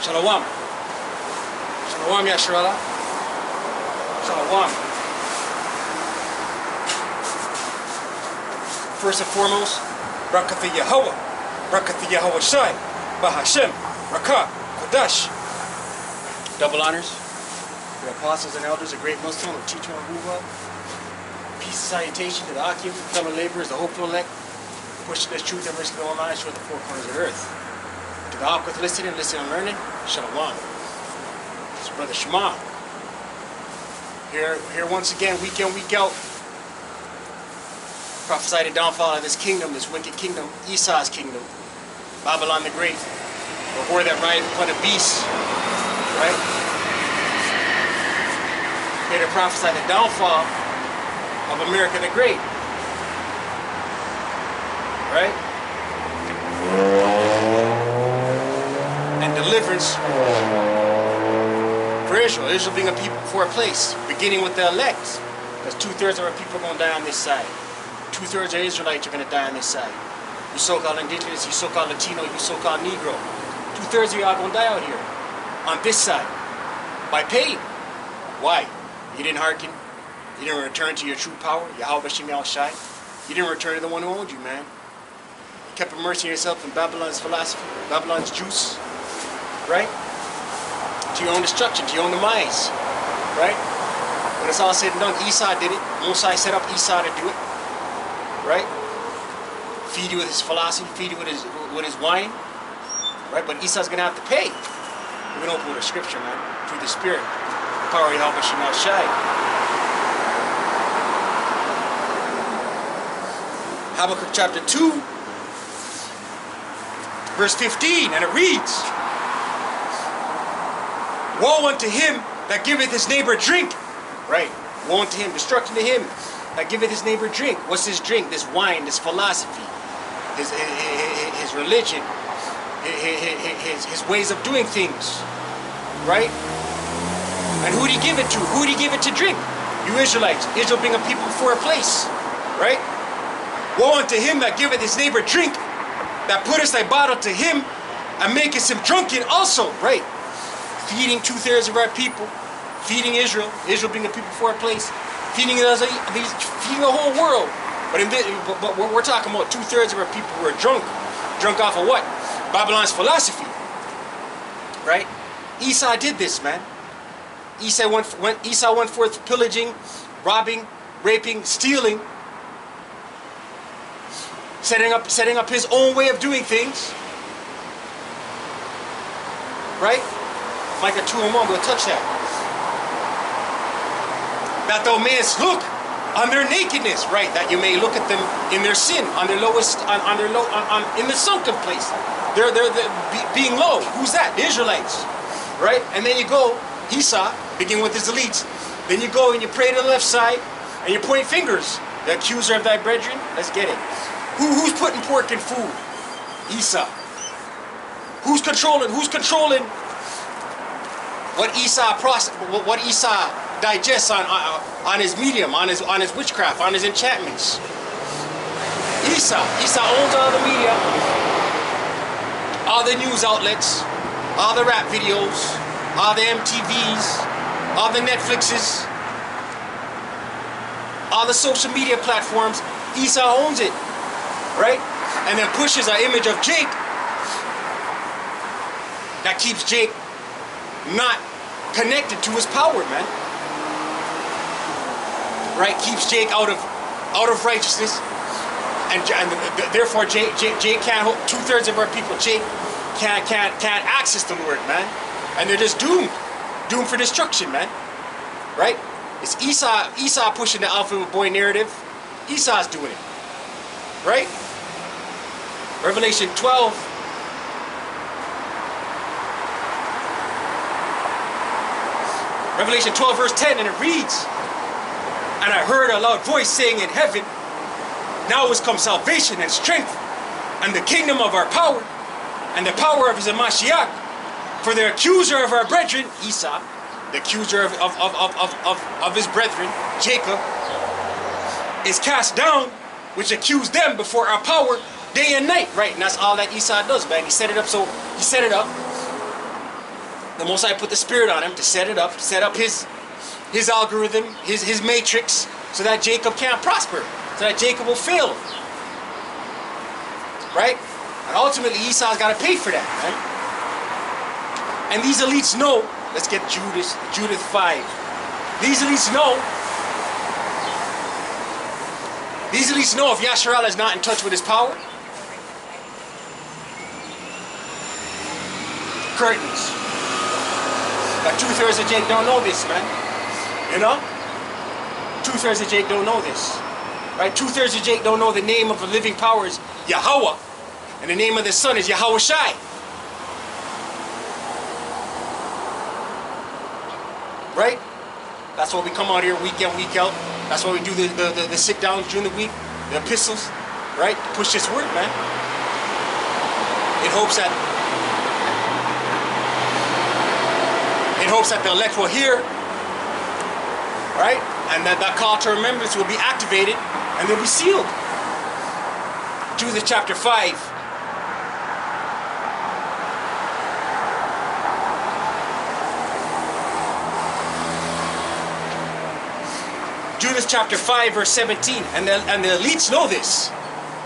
Shalom. Shalom, Yashrala. Shalom. First and foremost, Barak Yahawah, Barak Yawashi, Bahasham, Rawchaa, Qadash. Double honors. The apostles and elders, a great Muslim, a teacher on Yahawah. Peace and salutation to the Ahtha, fellow laborers, the hopeful elect, pushing this truth and risking all lives toward the four corners of the earth. To the Ahtha listening and learning, Shalom. It's Brother Shema. Here once again, week in, week out. Prophesy the downfall of this kingdom, this wicked kingdom, Esau's kingdom, Babylon the Great, the whore that rideth upon a beast, right? Here to prophesy the downfall of America the Great, right? And deliverance for Israel. Israel being a people for a place, beginning with the elect, because 2/3 of our people are going to die on this side. 2/3 of Israelites are going to die on this side. You so-called indigenous, you so-called Latino, you so-called Negro. 2/3 of y'all going to die out here, on this side, by pain. Why? You didn't hearken. You didn't return to your true power, Yawashi. You didn't return to the one who owned you, man. You kept immersing yourself in Babylon's philosophy, Babylon's juice, right? To your own destruction, to your own demise, right? When it's all said and done, Esau did it. Mosai set up Esau to do it, right? Feed you with his philosophy, feed you with his wine, right? But Esau's gonna have to pay. We're gonna open with a scripture, man, through the Spirit, the power of Yawashi. Habakkuk chapter 2, verse 15, and it reads, woe unto him that giveth his neighbor drink. Right. Woe unto him, destruction to him that giveth his neighbor drink. What's his drink? This wine, this philosophy, his religion, his ways of doing things. Right? And who did he give it to? Who did he give it to drink? You Israelites. Israel being a people for a place. Right? Woe unto him that giveth his neighbor drink, that putteth thy bottle to him, and maketh him drunken also. Right? Feeding 2/3 of our people, feeding Israel being a people for a place, feeding us, feeding the whole world. But we're talking about 2/3 of our people who are drunk off of what? Babylon's philosophy, right? Esau did this, man. Esau went forth pillaging, robbing, raping, stealing, setting up his own way of doing things, right? Micah 2:1, we'll touch that. That thou mayest look on their nakedness, right? That you may look at them in their sin, on their lowest, in the sunken place. They're being low. Who's that? The Israelites, right? And then you go, Esau, begin with his elites. Then you go and you pray to the left side, and you point fingers. The accuser of thy brethren. Let's get it. Who's putting pork in food? Esau. Who's controlling what Esau digests on his medium, on his witchcraft, on his enchantments? Esau owns all the media, all the news outlets, all the rap videos, all the MTVs, all the Netflixes, all the social media platforms. Esau owns it, right? And then pushes an image of Jake that keeps Jake not connected to his power, man. Right? Keeps Jake out of righteousness, and therefore Jake can't hold 2/3 of our people. Jake can't access the Lord, man, and they're just doomed for destruction, man. Right? It's Esau pushing the alpha boy narrative. Esau's doing it, right? Revelation 12. Revelation 12 verse 10, and it reads, and I heard a loud voice saying in heaven, now is come salvation and strength, and the kingdom of our power, and the power of his Mashiach. For the accuser of our brethren, Esau, the accuser of his brethren, Jacob, is cast down, which accused them before our power day and night, right? And that's all that Esau does, man. He set it up The Most High put the Spirit on him to set it up, set up his algorithm, his matrix, so that Jacob can't prosper, so that Jacob will fail. Right? And ultimately Esau's got to pay for that, right? And these elites know, let's get Judith 5. These elites know if Yasharallah is not in touch with his power, curtains. But 2/3 of Jake don't know this, man. You know? 2/3 of Jake don't know this. Right? 2/3 of Jake don't know the name of the living power is Yahawah. And the name of the son is Yawashi. Right? That's why we come out here week in, week out. That's why we do the sit downs during the week, the epistles, right? To push this word, man. In hopes that the elect will hear, right? And that call to remembrance will be activated and they'll be sealed. Judith chapter 5. Judith chapter 5 verse 17, and the elites know this,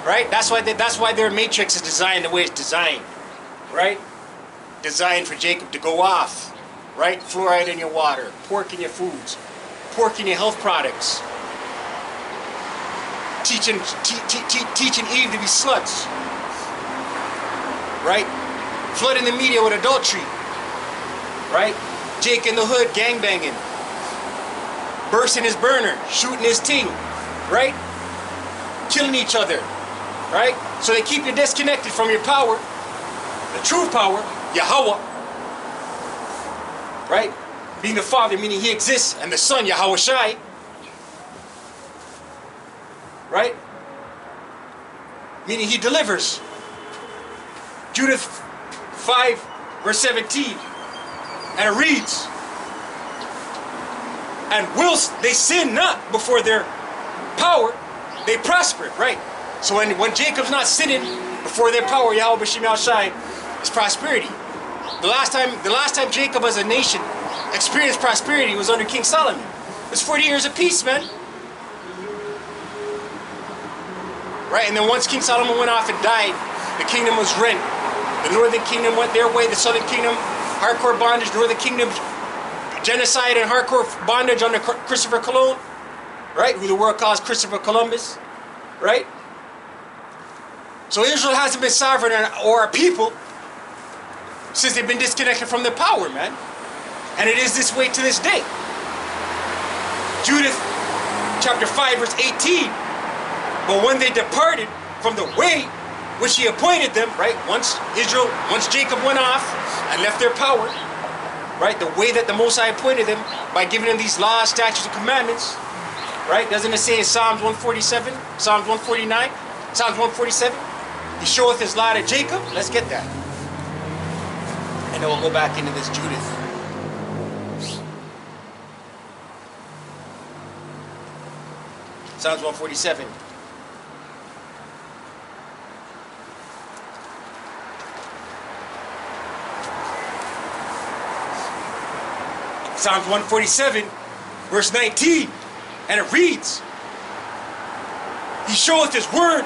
right? That's why their matrix is designed the way it's designed, right? Designed for Jacob to go off, right? Fluoride in your water, pork in your foods, pork in your health products, teaching Eve to be sluts, right? Flooding the media with adultery, right? Jake in the hood gangbanging. Bursting his burner, shooting his ting, right? Killing each other, right? So they keep you disconnected from your power, the true power, Yahawah, right? Being the Father, meaning He exists, and the Son, Yawashi, right? Meaning He delivers. Judith 5, verse 17, and it reads, and whilst they sin not before their power, they prosper, right? So when Jacob's not sinning before their power, Yahweh B'Shem Yawashi, is prosperity. The last time Jacob as a nation experienced prosperity was under King Solomon. It was 40 years of peace, man. Right? And then once King Solomon went off and died, the kingdom was rent. The northern kingdom went their way, the southern kingdom, hardcore bondage, northern kingdom, genocide and hardcore bondage under Christopher Columbus, right? Who the world calls Christopher Columbus, right? So Israel hasn't been sovereign or a people since they've been disconnected from their power, man. And it is this way to this day. Judith chapter 5 verse 18. But when they departed from the way which He appointed them, right? Once Jacob went off and left their power, right? The way that the Most High appointed them by giving them these laws, statutes, and commandments, right? Doesn't it say in Psalms 147, Psalms 149, Psalms 147, He showeth His law to Jacob? Let's get that. And then we'll go back into this Judith. Psalms 147. Psalms 147, verse 19, and it reads, He showeth His word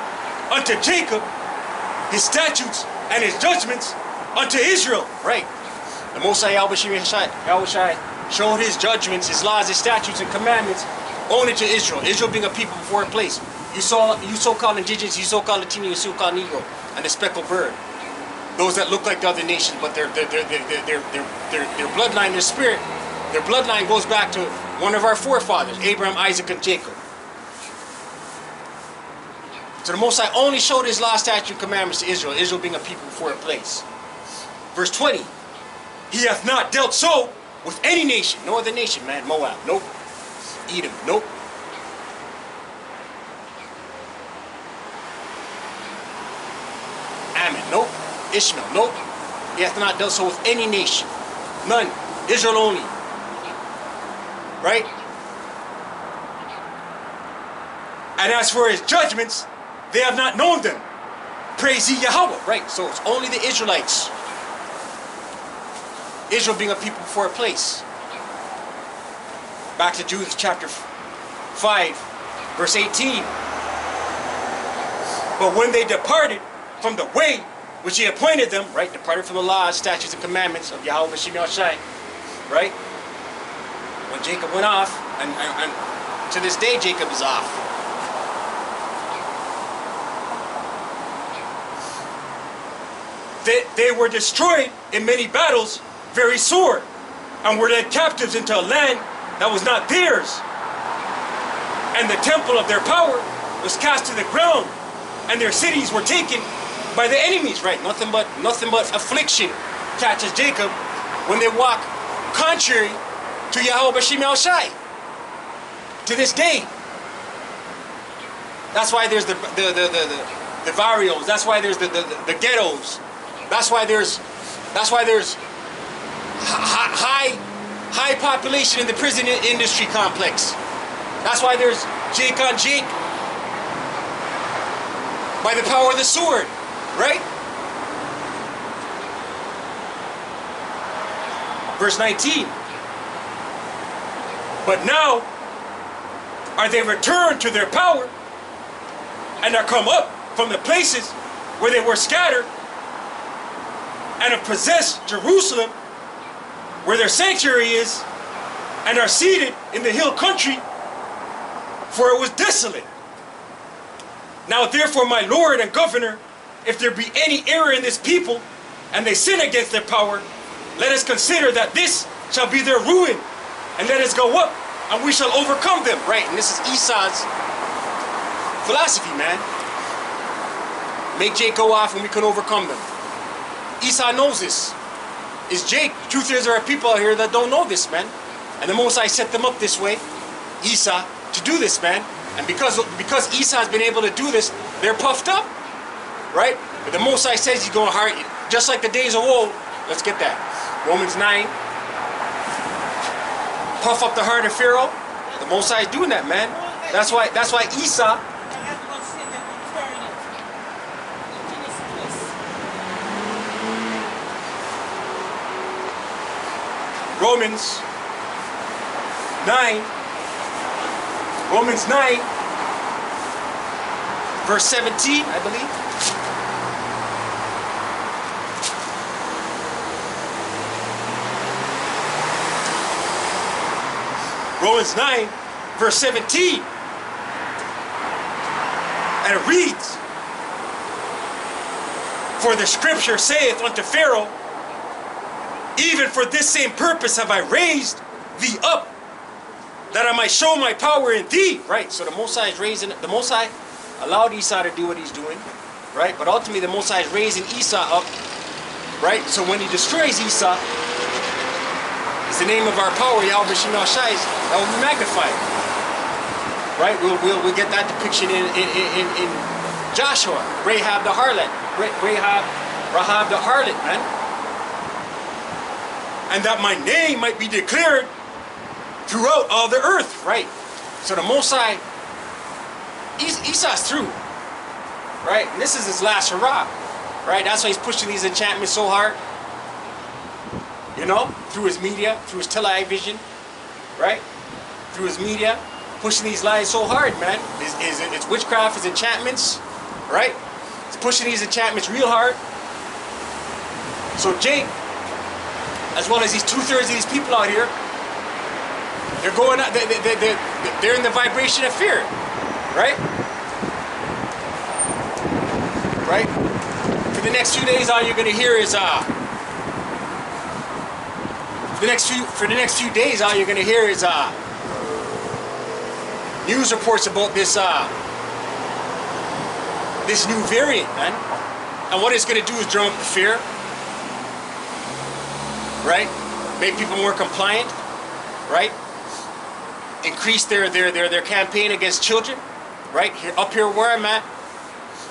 unto Jacob, His statutes and His judgments unto Israel. Right. The Most High Yawashi showed His judgments, His laws, His statutes and commandments only to Israel. Israel being a people before a place. You so-called indigenous, you so-called Latino, you so-called Negro, and the speckled bird. Those that look like the other nations, but their bloodline, their spirit, their bloodline goes back to one of our forefathers, Abraham, Isaac, and Jacob. So the Most High only showed His law, statutes, and commandments to Israel, Israel being a people before a place. Verse 20, He hath not dealt so with any nation, no other nation, man. Moab, nope. Edom, nope. Ammon, nope. Ishmael, nope. He hath not dealt so with any nation. None. Israel only. Right? And as for His judgments, they have not known them. Praise ye Yahawah. Right? So it's only the Israelites Israel being a people before a place. Back to Jude chapter 5, verse 18. But when they departed from the way which he appointed them, right, departed from the laws, statutes, and commandments of Yahawah Yawashi, right? When Jacob went off, and to this day Jacob is off. They were destroyed in many battles, very sore, and were led captives into a land that was not theirs. And the temple of their power was cast to the ground, and their cities were taken by the enemies, right? Nothing but affliction catches Jacob when they walk contrary to Yahawah Yawashi. To this day. That's why there's the barrios. That's why there's the ghettos. That's why there's high population in the prison industry complex. That's why there's Jake on Jake by the power of the sword, right? Verse 19. But now are they returned to their power and are come up from the places where they were scattered and have possessed Jerusalem, where their sanctuary is, and are seated in the hill country, for it was desolate. Now therefore, my Lord and Governor, if there be any error in this people, and they sin against their power, let us consider that this shall be their ruin, and let us go up, and we shall overcome them. Right, and this is Esau's philosophy, man. Make Jake go off and we can overcome them. Esau knows this. It's Jake. The truth is, there are people out here that don't know this, man. And the Most High set them up this way, Esau, to do this, man. And because Esau's been able to do this, they're puffed up, right? But the Most High says he's going hard, just like the days of old. Let's get that. Romans 9. Puff up the heart of Pharaoh. The Most High is doing that, man. That's why Esau. Romans 9, verse 17, I believe. Romans 9, verse 17. And it reads, for the scripture saith unto Pharaoh, even for this same purpose have I raised thee up, that I might show my power in thee. Right, so the Most High is raising, the Most High allowed Esau to do what he's doing, right? But ultimately the Most High is raising Esau up, right? So when he destroys Esau, it's the name of our power, Yahawah Yawashi, that will be magnified. Right? We'll get that depiction in Joshua, Rahab the harlot, Rahab the harlot, man. And that my name might be declared throughout all the earth, right? So the Most High, Esau's through, right? And this is his last hurrah, right? That's why he's pushing these enchantments so hard, you know, through his media, through his television, right? Through his media, pushing these lies so hard, man. It's witchcraft, it's enchantments, right? It's pushing these enchantments real hard. So Jake, as well as these 2/3 of these people out here, they're going out, they're in the vibration of fear, right? Right? For the next few days, all you're gonna hear is for the next few days, all you're gonna hear is news reports about this this new variant, man. And what it's gonna do is drum up the fear. Right? Make people more compliant, right? Increase their campaign against children, right? Up here where I'm at,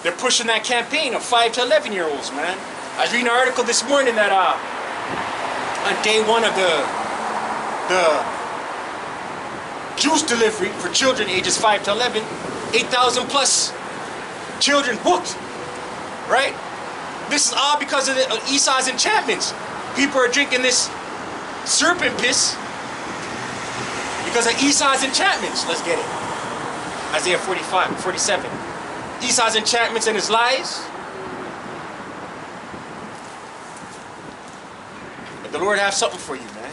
they're pushing that campaign of 5 to 11-year-olds, man. I was reading an article this morning that on day one of the juice delivery for children ages 5 to 11, 8,000 plus children booked, right? This is all because of Esau's enchantments. People are drinking this serpent piss because of Esau's enchantments. Let's get it. Isaiah 47. Esau's enchantments and his lies. But the Lord has something for you, man.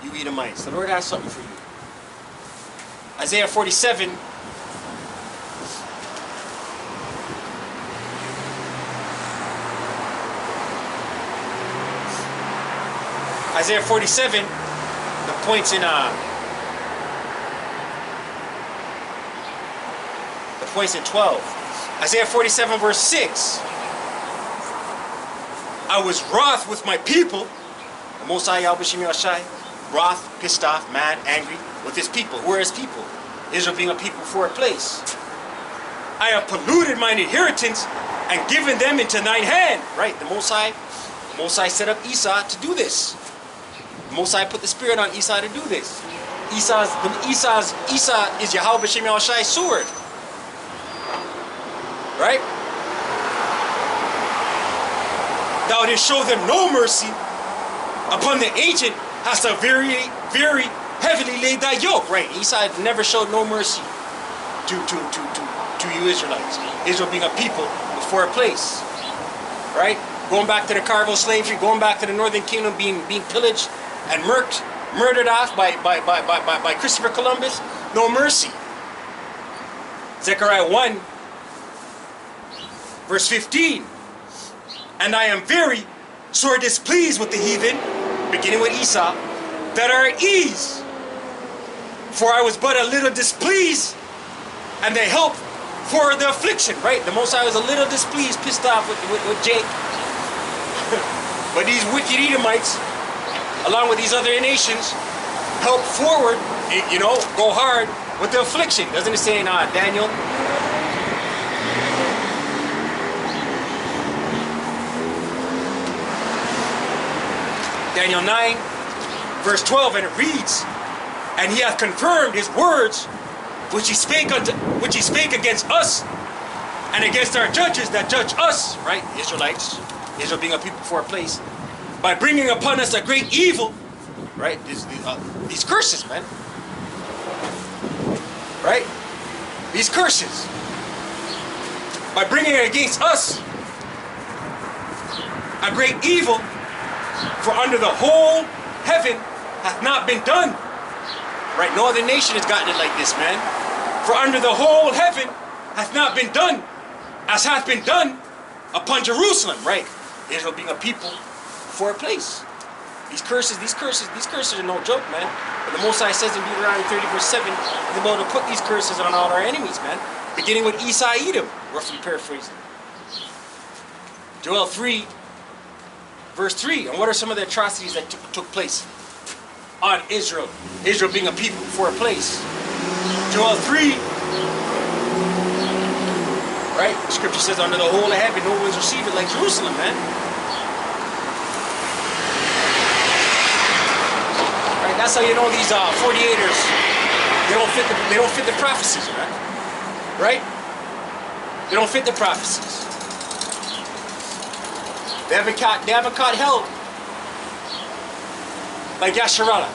You Edomites. The Lord has something for you. Isaiah 47. Isaiah 47, the points in 12. Isaiah 47 verse 6. I was wroth with my people. The Most High Yawashi, wroth, pissed off, mad, angry with his people. Who are his people? Israel being a people for a place. I have polluted mine inheritance and given them into thine hand. Right, the Most High set up Esau to do this. The Most High put the spirit on Esau to do this. Esau is Yahawah Shai's sword. Right? Thou didst show them no mercy. Upon the ancient hast thou very, very heavily laid thy yoke. Right? Esau never showed no mercy to you Israelites. Israel being a people before a place. Right? Going back to the cargo slavery, going back to the northern kingdom being pillaged and murdered off by Christopher Columbus. No mercy. Zechariah 1 verse 15. And I am very sore displeased with the heathen, beginning with Esau, that are at ease. For I was but a little displeased, and they help for the affliction. Right? The Most High was a little displeased, pissed off with Jake. But these wicked Edomites, along with these other nations, help forward, go hard with the affliction. Doesn't it say in Daniel? Daniel 9, verse 12, and it reads, and he hath confirmed his words which he spake against us and against our judges that judge us, right? Israelites, Israel being a people for a place, by bringing upon us a great evil, right? These curses, man. Right? These curses. By bringing against us a great evil, for under the whole heaven hath not been done. Right? No other nation has gotten it like this, man. For under the whole heaven hath not been done, as hath been done upon Jerusalem. Right? Israel being a people for a place. These curses are no joke, man. But the Most High says in Deuteronomy 30 verse 7, he's about to put these curses on all our enemies, man. Beginning with Esau, Edom, roughly paraphrasing. Joel 3 verse 3. And what are some of the atrocities that took place on Israel? Israel being a people for a place. Joel 3. Right? The scripture says, under the whole of heaven, no one's received it like Jerusalem, man. Right? That's how you know these 48ers, they don't fit the prophecies, man. Right? They don't fit the prophecies. They haven't caught hell like Yasharallah.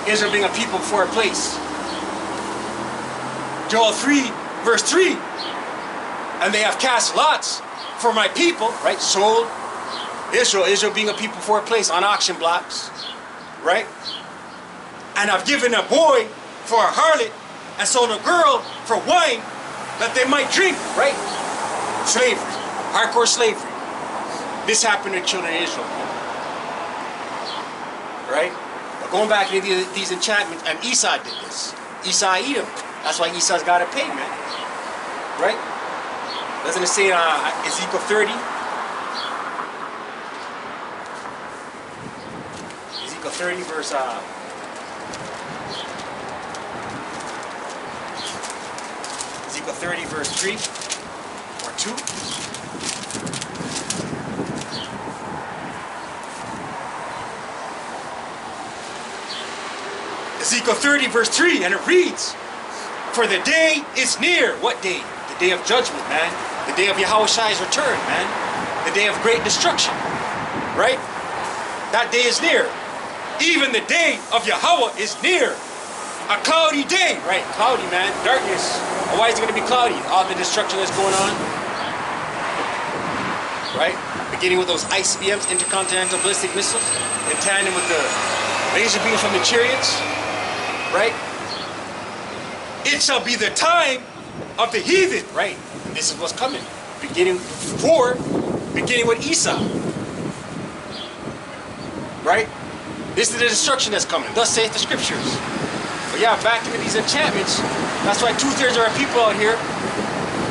Israel being a people for a place. Joel 3 verse 3. And they have cast lots for my people, right? Sold Israel being a people for a place on auction blocks, right? And I've given a boy for a harlot and sold a girl for wine that they might drink, right? Slavery, hardcore slavery. This happened to children of Israel, right? But going back to these enchantments, and Esau did this. Esau Edom. That's why Esau's got to pay, man, right? Doesn't it say in Ezekiel 30? Ezekiel 30 verse Ezekiel 30 verse 3 or 2. Ezekiel 30 verse 3, and it reads, for the day is near. What day? The day of judgment, man. The day of Yahawah's return, man. The day of great destruction. Right? That day is near. Even the day of Yahawah is near. A cloudy day, right? Cloudy, man. Darkness. Why is it going to be cloudy? All the destruction that's going on. Right? Beginning with those ICBMs, intercontinental ballistic missiles, in tandem with the laser beams from the chariots. Right? It shall be the time of the heathen. Right? And this is what's coming. Beginning with Esau. Right? This is the destruction that's coming. Thus saith the scriptures. But yeah, back into these enchantments. That's why 2/3 of our people out here,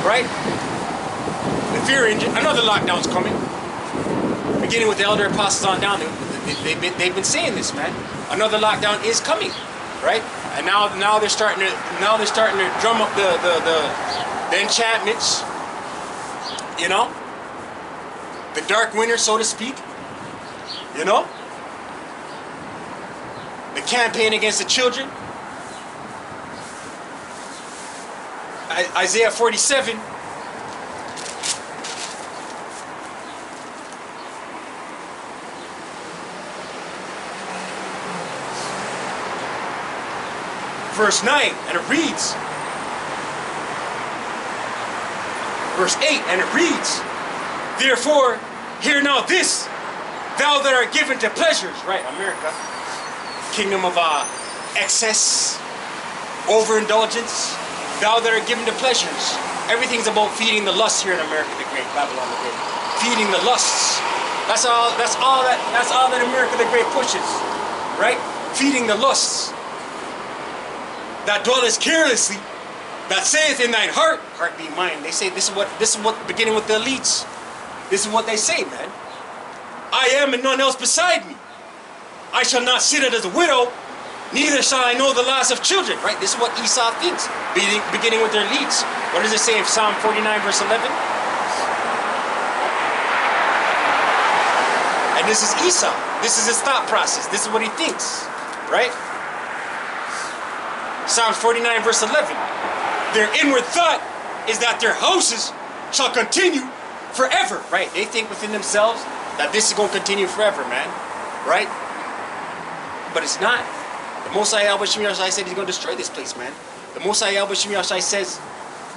right? The fear engine. Another lockdown's coming. Beginning with the elder apostles on down. They've been saying this, man. Another lockdown is coming, right? And now they're starting to drum up the enchantments. You know, the dark winter, so to speak. You know, the campaign against the children. Isaiah 47. Verse 9, and it reads. Verse 8, and it reads, therefore, hear now this, thou that art given to pleasures, right, America, kingdom of excess, overindulgence, thou that are given to pleasures. Everything's about feeding the lusts here in America the Great, Babylon the Great. Feeding the lusts. That's all that America the Great pushes. Right? Feeding the lusts. That dwelleth carelessly, that saith in thine heart, heart being mine. They say this is what beginning with the elites. This is what they say, man. I am and none else beside me. I shall not sit as a widow, neither shall I know the loss of children. Right? This is what Esau thinks, beginning with their elites. What does it say in Psalm 49, verse 11? And this is Esau. This is his thought process. This is what he thinks. Right? Psalms 49, verse 11. Their inward thought is that their houses shall continue forever. Right? They think within themselves that this is going to continue forever, man. Right? But it's not. The Most High Yawashi said he's going to destroy this place, man. The Most High Yawashi says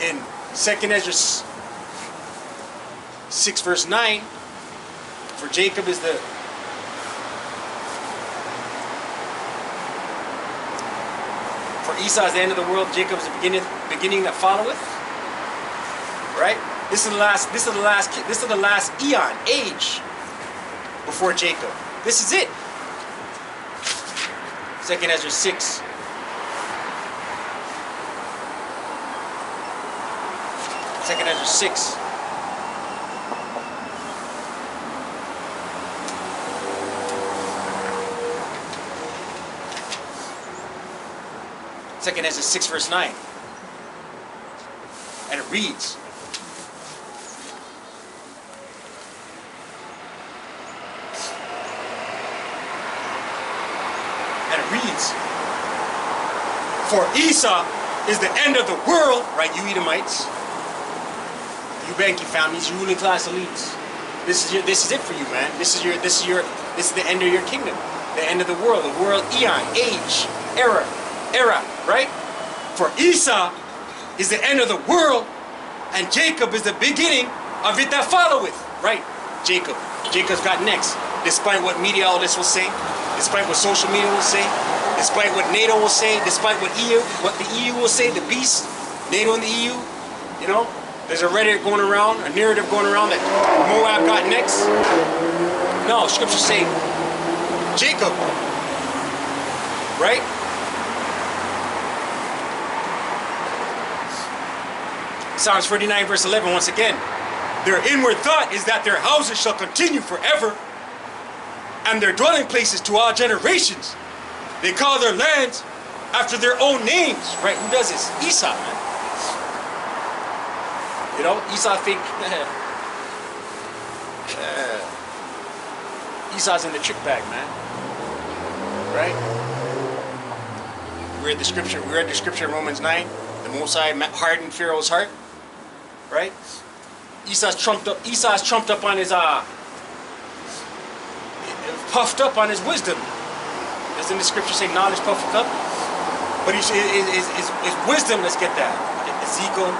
in 2nd Ezra 6 verse 9, for Jacob is the for Esau is the end of the world, Jacob is the beginning that followeth. Right? This is the last eon, age before Jacob. This is it. 2nd Ezra 6. Second Ezra 6. Second Ezra 6 verse 9. And it reads. For Esau is the end of the world, right? You Edomites, you banking families, you ruling class elites. This is it for you, man. This is the end of your kingdom, the end of the world eon, age, era, right? For Esau is the end of the world, and Jacob is the beginning of it that followeth, right? Jacob's got next, despite what media outlets will say, despite what social media will say, despite what NATO will say, despite what the EU will say, the beast, NATO and the EU, you know, there's a Reddit going around, a narrative going around that Moab got next. No, scriptures say Jacob, right? Psalms 49 verse 11, once again, their inward thought is that their houses shall continue forever, and their dwelling places to all generations. They call their lands after their own names, right? Who does this? Esau, man. You know, Esau think Esau's in the trick bag, man. Right? We read the scripture in Romans 9. The Most High hardened Pharaoh's heart. Right? Esau's trumped up on his puffed up on his wisdom. Doesn't the scripture say knowledge puffeth up? But it's wisdom. Let's get that. Ezekiel.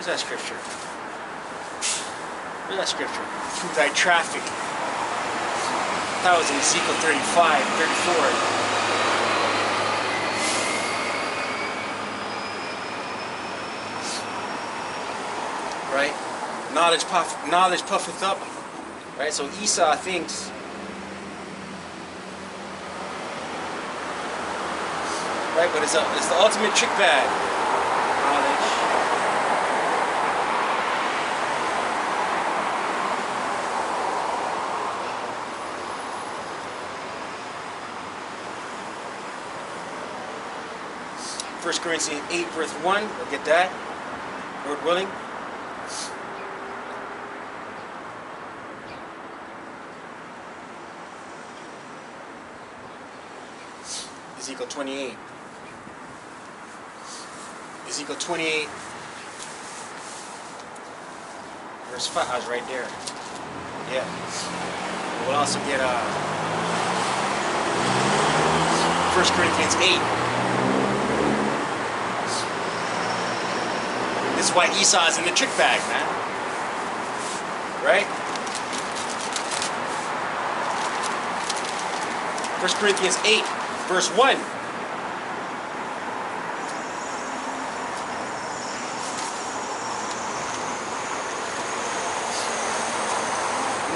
Where's that scripture? Where's that scripture? Through thy traffic. That was in Ezekiel 35, 34. Right? Knowledge puffeth up. Right? So Esau thinks. Right? But it's the ultimate trick bag. Knowledge. 1 Corinthians 8, verse 1. We'll get that, Lord willing. Ezekiel 28. Ezekiel 28, verse 5. I was right there. Yeah. We'll also get 1 Corinthians 8. This is why Esau is in the trick bag, man. Right? 1 Corinthians 8, verse 1.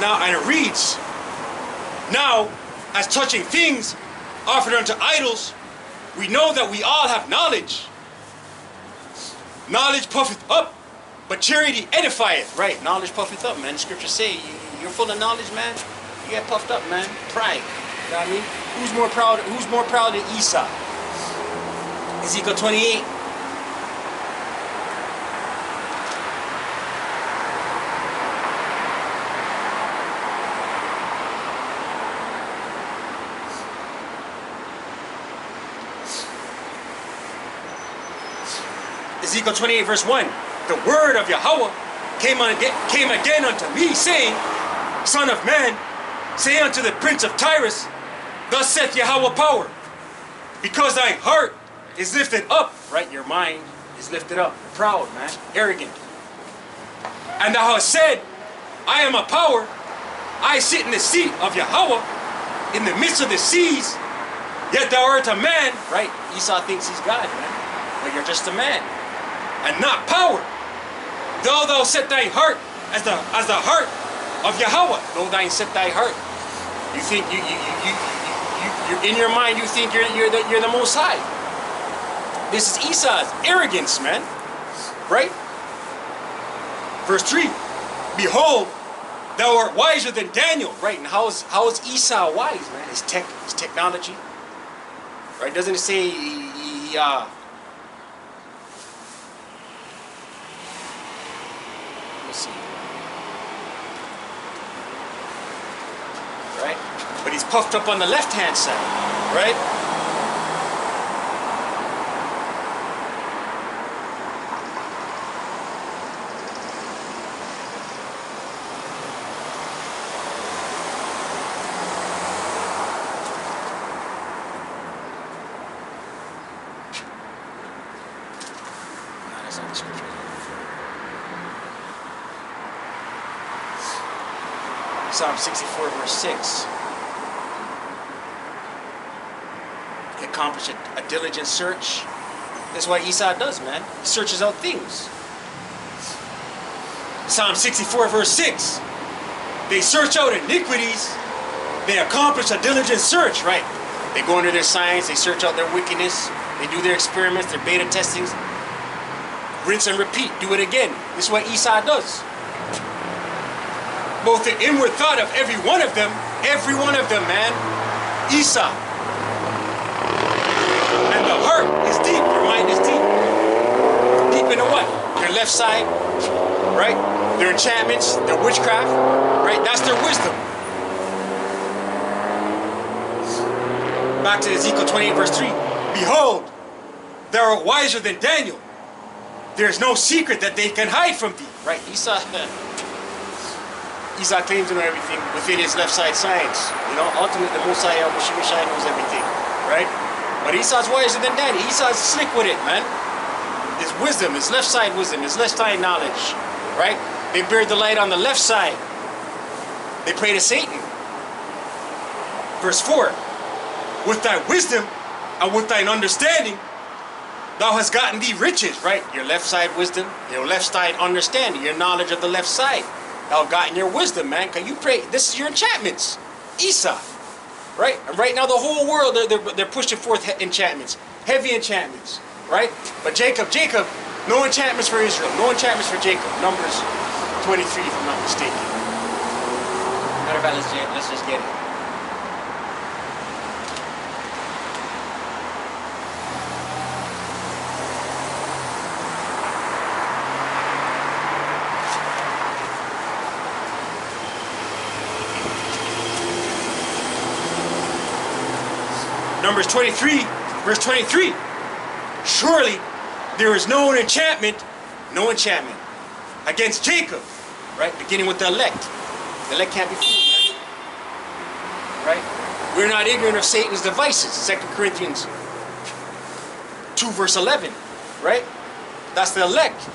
Now, and it reads, now, as touching things offered unto idols, we know that we all have knowledge. Knowledge puffeth up, but charity edifieth. Right, knowledge puffeth up, man. The scriptures say you're full of knowledge, man. You get puffed up, man. Pride. You know what I mean? Who's more proud than Esau? Ezekiel 28. Ezekiel 28, verse 1. The word of Yahawah came again unto me, saying, Son of man, say unto the prince of Tyrus, thus saith Yahawah power, because thy heart is lifted up, right? Your mind is lifted up. You're proud, man. Arrogant. And thou hast said, I am a power. I sit in the seat of Yahawah in the midst of the seas. Yet thou art a man, right? Esau thinks he's God, man. But you're just a man. And not power. Though thou set thy heart as the heart of Yahawah. Though thou set thy heart. You think you're in your mind. You think you're the Most High. This is Esau's arrogance, man. Right? Verse 3. Behold, thou art wiser than Daniel. Right? And how is Esau wise, man? His technology. Right? Doesn't it say let's see. Right? But he's puffed up on the left-hand side. Right? No, that's not the scripture. Psalm 64, verse 6. He accomplished a diligent search. That's what Esau does, man. He searches out things. Psalm 64 verse 6. They search out iniquities. They accomplish a diligent search, right? They go into their science, they search out their wickedness, they do their experiments, their beta testings. Rinse and repeat, do it again. This is what Esau does. Both the inward thought of every one of them, man, Esau. And the heart is deep, your mind is deep. Deep into what? Their left side, right? Their enchantments, their witchcraft, right? That's their wisdom. Back to Ezekiel 28 verse 3. Behold, thou art wiser than Daniel. There is no secret that they can hide from thee. Right? Esau claims to know everything within his left side science. You know, ultimately the Most High Yawashi knows everything. Right? But Esau's wiser than Daniel. Esau's slick with it, man. His wisdom, his left side wisdom, his left side knowledge. Right? They bear the light on the left side. They pray to Satan. Verse 4. With thy wisdom and with thine understanding, thou hast gotten thee riches, right? Your left side wisdom, your left side understanding, your knowledge of the left side. Thou hast gotten your wisdom, man. Can you pray? This is your enchantments. Esau, right? And right now the whole world, they're pushing forth enchantments. Heavy enchantments, right? But Jacob, no enchantments for Israel. No enchantments for Jacob. Numbers 23, if I'm not mistaken. Matter of fact, let's just get it. Numbers 23, verse 23. Surely there is no enchantment against Jacob, right? Beginning with the elect. The elect can't be fooled, man. Right? We're not ignorant of Satan's devices. 2 Corinthians 2, verse 11, right? That's the elect.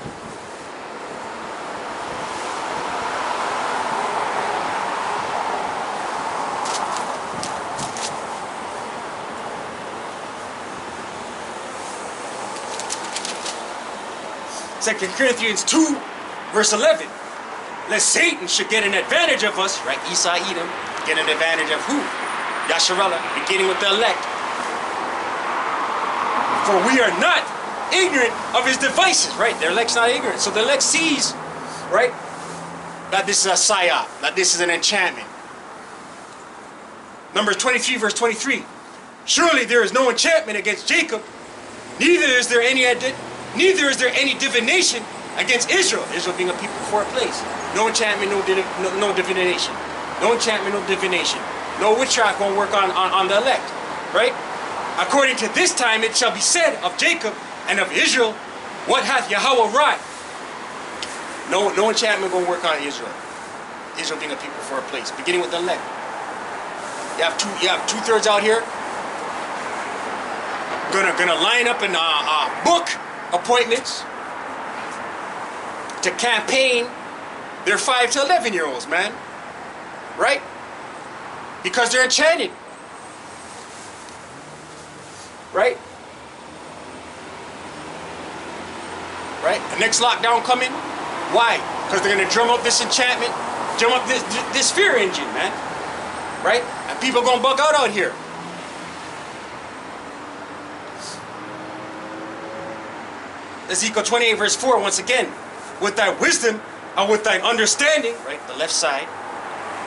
Second Corinthians 2, verse 11. Lest Satan should get an advantage of us, right? Esau, Edom, get an advantage of who? Yasharallah, beginning with the elect. For we are not ignorant of his devices, right? The elect's not ignorant. So the elect sees, right, that this is a psyop, that this is an enchantment. Numbers 23, verse 23. Surely there is no enchantment against Jacob, neither is there any divination against Israel. Israel being a people for a place. No enchantment, no divination. No enchantment, no divination. No witchcraft won't work on the elect. Right? According to this time it shall be said of Jacob and of Israel, what hath Yahawah wrought? No enchantment won't work on Israel. Israel being a people for a place. Beginning with the elect. You have two-thirds out here. Gonna line up in book appointments to campaign their 5 to 11-year-olds, man. Right? Because they're enchanted. Right? Right? The next lockdown coming. Why? Because they're gonna drum up this enchantment, drum up this fear engine, man. Right? And people gonna bug out here. Ezekiel 28 verse 4, once again, with thy wisdom and with thine understanding, right, the left side,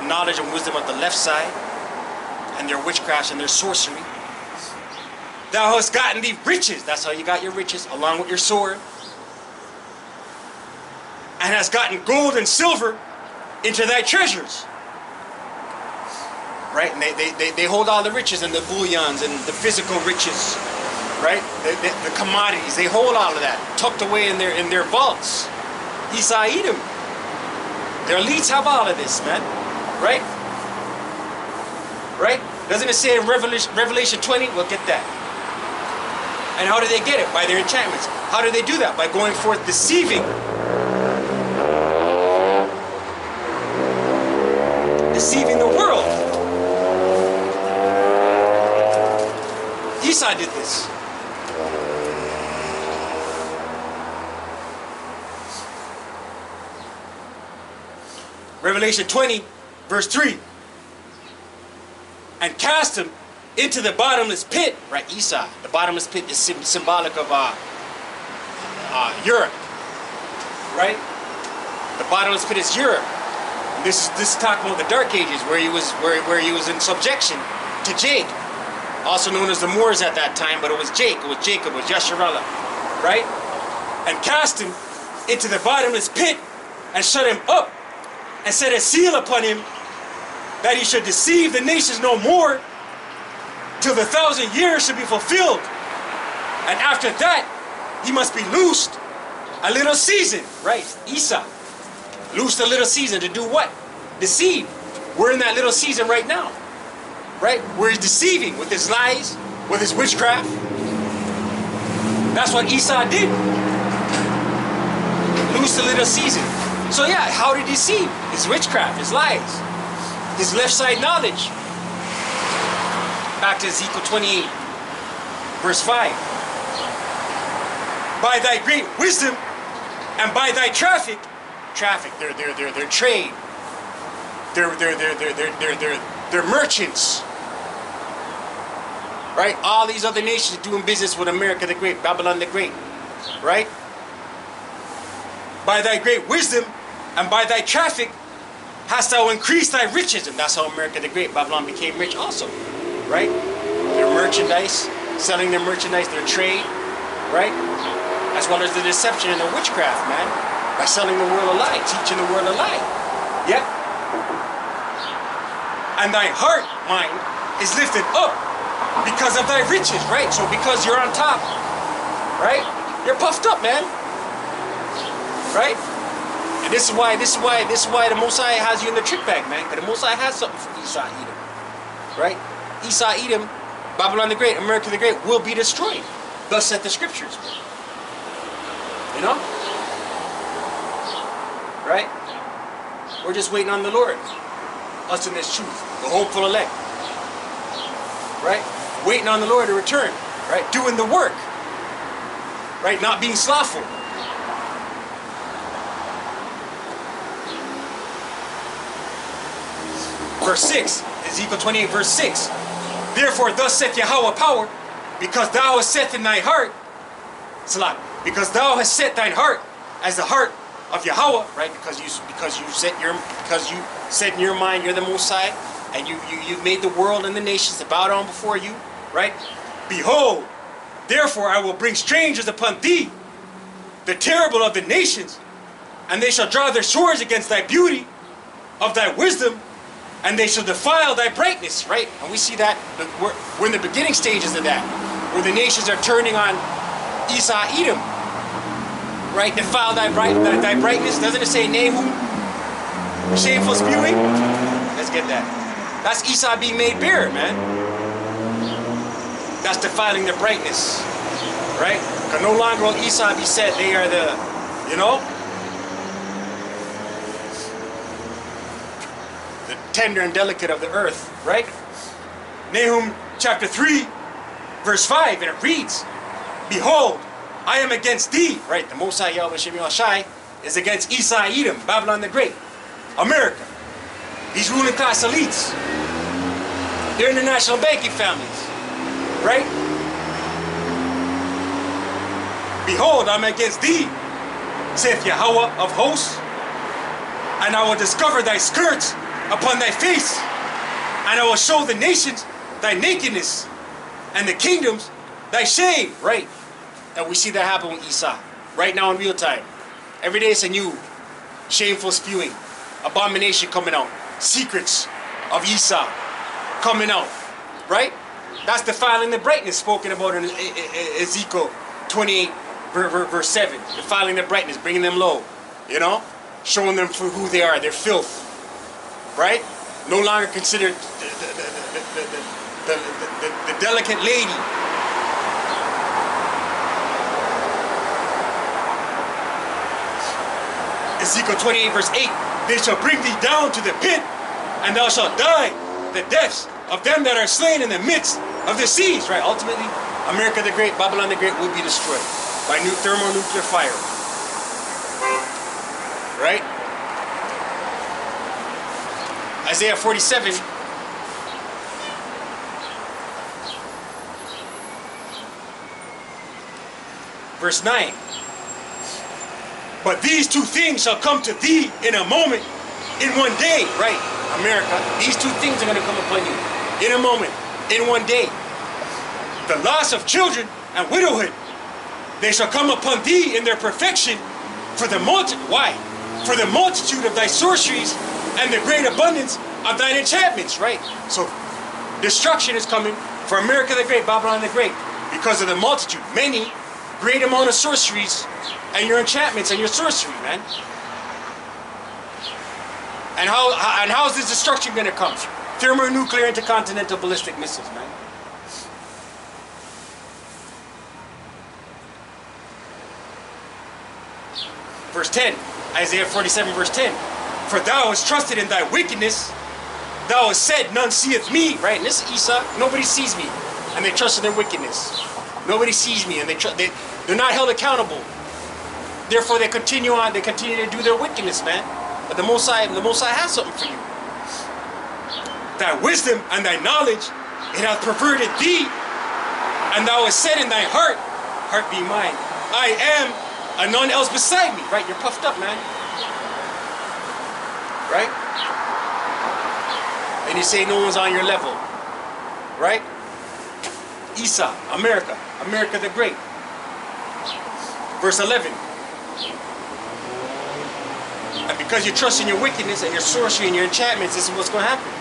knowledge and wisdom of the left side, and their witchcraft and their sorcery, thou hast gotten thee riches, that's how you got your riches, along with your sword, and hast gotten gold and silver into thy treasures. Right, and they hold all the riches and the bullions and the physical riches. Right? The commodities, they hold all of that tucked away in their vaults. Esau, Edom. Their elites have all of this, man. Right? Right? Doesn't it say in Revelation 20? We'll get that. And how do they get it? By their enchantments. How do they do that? By going forth deceiving. Deceiving the world. Esau did this. Revelation 20, verse 3. And cast him into the bottomless pit. Right, Esau. The bottomless pit is symbolic of Europe. Right? The bottomless pit is Europe. This is talking about the Dark Ages, where he was in subjection to Jake, also known as the Moors at that time, but it was Jacob, it was Yasharallah, right? And cast him into the bottomless pit and shut him up and set a seal upon him that he should deceive the nations no more till the 1,000 years should be fulfilled. And after that, he must be loosed a little season, right? Esau. Loosed a little season to do what? Deceive. We're in that little season right now. Right? Where he's deceiving with his lies, with his witchcraft. That's what Esau did. Loosed a little season. So yeah, how did he deceive? His witchcraft, his lies, his left side knowledge. Back to Ezekiel 28, verse 5. By thy great wisdom and by thy traffic, their trade, their merchants, right? All these other nations doing business with America the Great, Babylon the Great, right? By thy great wisdom and by thy traffic hast thou increased thy riches. And that's how America the Great, Babylon became rich also, right? Their merchandise, selling their merchandise, their trade, right? As well as the deception and the witchcraft, man. By selling the world a lie, teaching the world a lie. Yeah. And thy heart, mind, is lifted up because of thy riches, right? So because you're on top, right? You're puffed up, man. Right? And this is why the Most High has you in the trick bag, man. Because the Most High has something for Esau, Edom. Right? Esau, Edom, Babylon the Great, America the Great will be destroyed. Thus said the scriptures. You know? Right? We're just waiting on the Lord. Us in this truth. The hopeful elect. Right? Waiting on the Lord to return. Right? Doing the work. Right? Not being slothful. Verse 6. Ezekiel 28 verse 6. Therefore thus saith Yahawah power, because thou hast set in thy heart, Salah, because thou hast set thine heart as the heart of Yahawah, right? Because you said in your mind you're the Most High, and you've made the world and the nations to bow down before you, right? Behold, therefore I will bring strangers upon thee, the terrible of the nations, and they shall draw their swords against thy beauty of thy wisdom, and they shall defile thy brightness, right? And we see that we're in the beginning stages of that, where the nations are turning on Esau, Edom, right? Defile thy brightness. Doesn't it say Nahum? Shameful spewing? Let's get that. That's Esau being made bare, man. That's defiling the brightness, right? Because no longer will Esau be said they are the, you know, the tender and delicate of the earth, right? Nahum chapter 3, verse 5, and it reads, behold, I am against thee, right? The Most High Yawashi is against Esau, Edom, Babylon the Great, America. These ruling class elites, their international banking families, right? Behold, I'm against thee, saith Yahawah of hosts, and I will discover thy skirts upon thy face, and I will show the nations thy nakedness, and the kingdoms thy shame, right? And we see that happen with Esau, right now in real time. Every day it's a new shameful spewing, abomination coming out, secrets of Esau coming out, right? That's defiling the brightness spoken about in Ezekiel 28 verse 7. Defiling the brightness, bringing them low, you know? Showing them for who they are, their filth, right? No longer considered the delicate lady. Ezekiel 28 verse 8. They shall bring thee down to the pit, and thou shalt die the deaths of them that are slain in the midst of the seas. Right? Ultimately, America the Great, Babylon the Great will be destroyed by thermonuclear fire. Right? Isaiah 47. Verse 9. But these two things shall come to thee in a moment, in one day. Right, America. These two things are going to come upon you in a moment, in one day. The loss of children and widowhood. They shall come upon thee in their perfection for the why? For the multitude of thy sorceries and the great abundance of thine enchantments. Right? So destruction is coming for America the Great, Babylon the Great, because of the multitude, many, great amount of sorceries and your enchantments and your sorcery, man. And how is this destruction going to come? Thermonuclear intercontinental ballistic missiles, man. Verse 10, Isaiah 47, verse 10. For thou hast trusted in thy wickedness, thou hast said, none seeth me. Right, and this is Esau, nobody sees me. And they trust in their wickedness. Nobody sees me, and they're not held accountable. Therefore, they continue on. They continue to do their wickedness, man. But the Most High has something for you. Thy wisdom and thy knowledge, it hath perverted thee, and thou hast said in thy heart, heart be mine, I am, and none else beside me. Right? You're puffed up, man. Right? And you say no one's on your level. Right? Esau, America the Great. Verse 11. And because you trust in your wickedness and your sorcery and your enchantments, this is what's going to happen.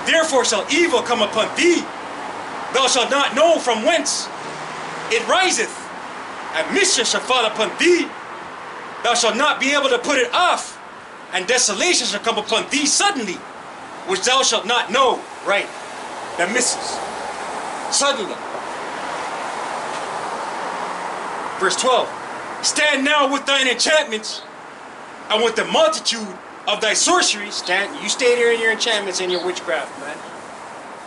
Therefore shall evil come upon thee. Thou shalt not know from whence it riseth. And mischief shall fall upon thee. Thou shalt not be able to put it off. And desolation shall come upon thee suddenly, which thou shalt not know. Right. That misses. Suddenly. Verse 12. Stand now with thine enchantments and with the multitude of thy sorceries. You stay there in your enchantments and your witchcraft, man.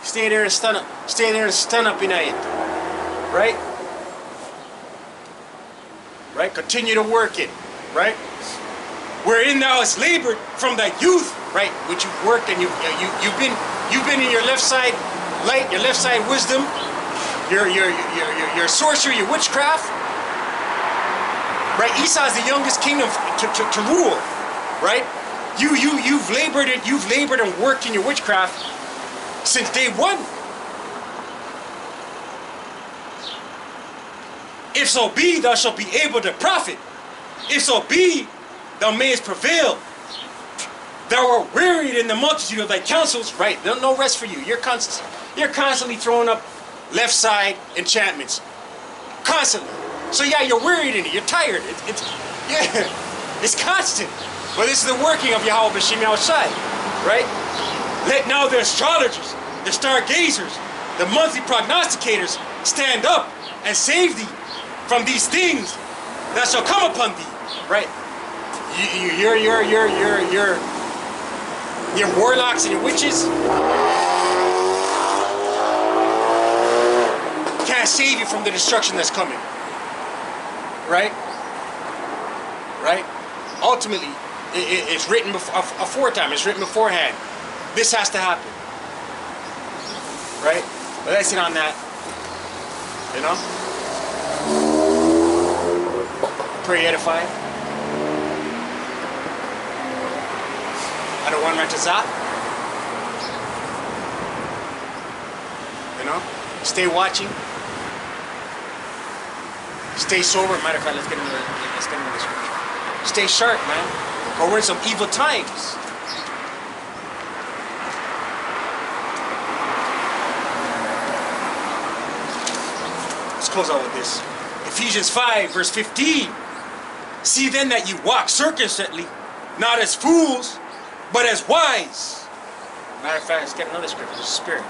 Stay there and stun up in it. Right? Right? Continue to work it. Right? Wherein thou hast labored from thy youth, right? Which you've worked and you've been in your left side light, your left side wisdom, your sorcery, your witchcraft. Right? Esau is the youngest kingdom to rule. Right? You've labored and worked in your witchcraft since day one. If so be, thou shalt be able to profit. If so be, thou mayest prevail. Thou art wearied in the multitude of thy counsels. Right? There's no rest for you. You're constantly throwing up left side enchantments. Constantly. So yeah, you're wearied in it. You're tired. It's constant. But this is the working of Yahawah Bahasham Yawashi. Right? Let now the astrologers, the stargazers, the monthly prognosticators stand up and save thee from these things that shall come upon thee. Right? Your warlocks and your witches can't save you from the destruction that's coming. Right? Right? Ultimately, it's written aforetime. It's written beforehand. This has to happen. Right? But that's it on that. You know? Pray edify. I don't want Rawchaa. You know? Stay watching. Stay sober. Matter of fact, let's get into this scripture. Stay sharp, man. Or we're in some evil times. Let's close out with this. Ephesians 5, verse 15. See then that you walk circumspectly, not as fools, but as wise. Matter of fact, let's get another scripture. The Spirit.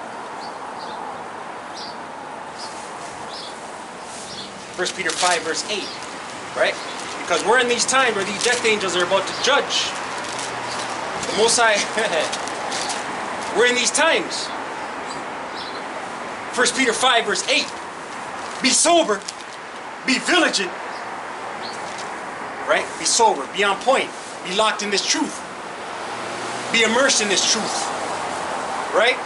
1 Peter 5, verse 8. Right? Because we're in these times where these death angels are about to judge. The Most High. We're in these times. 1 Peter 5, verse 8. Be sober. Be vigilant. Right? Be sober. Be on point. Be locked in this truth. Be immersed in this truth. Right?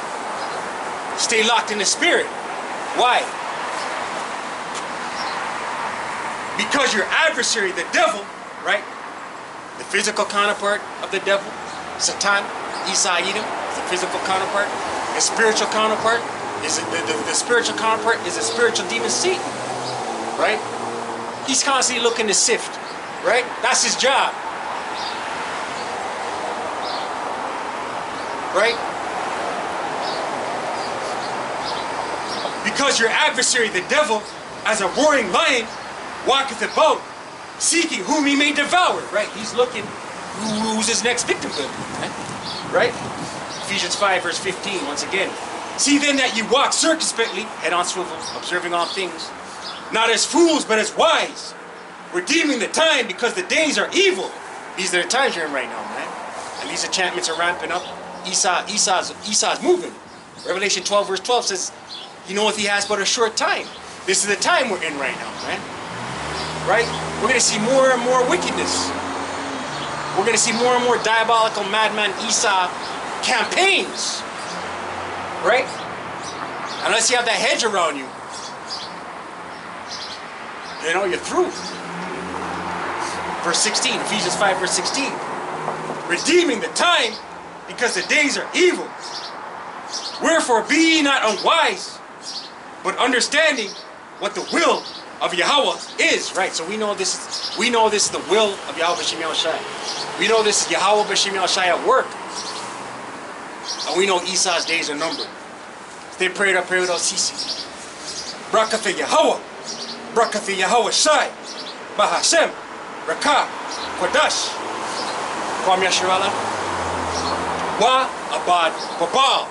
Stay locked in the spirit. Why? Because your adversary, the devil, right? The physical counterpart of the devil, Satan, Isa Edom, is the physical counterpart. The spiritual counterpart is the spiritual counterpart is a spiritual demon, Satan, right? He's constantly looking to sift, right? That's his job, right? Because your adversary, the devil, as a roaring lion, walketh about, seeking whom he may devour, right? He's looking who's his next victim going to be, right? Ephesians 5 verse 15, once again. See then that you walk circumspectly, head on swivel, observing all things, not as fools, but as wise, redeeming the time, because the days are evil. These are the times you're in right now, man. And these enchantments are ramping up. Esau's moving. Revelation 12 verse 12 says, he knoweth he has but a short time. This is the time we're in right now, man. Right? We're going to see more and more wickedness. We're going to see more and more diabolical madman Esau campaigns. Right? Unless you have that hedge around you, you know, you're through. Verse 16, Ephesians 5 verse 16. Redeeming the time, because the days are evil. Wherefore be ye not unwise, but understanding what the will of Yahawah is, right? So we know this is the will of Yahweh B'Shem Yawashi. We know this is Yahweh B'Shem Yawashi at work. And we know Esau's days are numbered. Stay prayed up here without ceasing. Barak Yahawah. Barak Yawashi. Bahasham. Rawchaa. Qadash. Kwam Yasharala. Wa Abad Babal.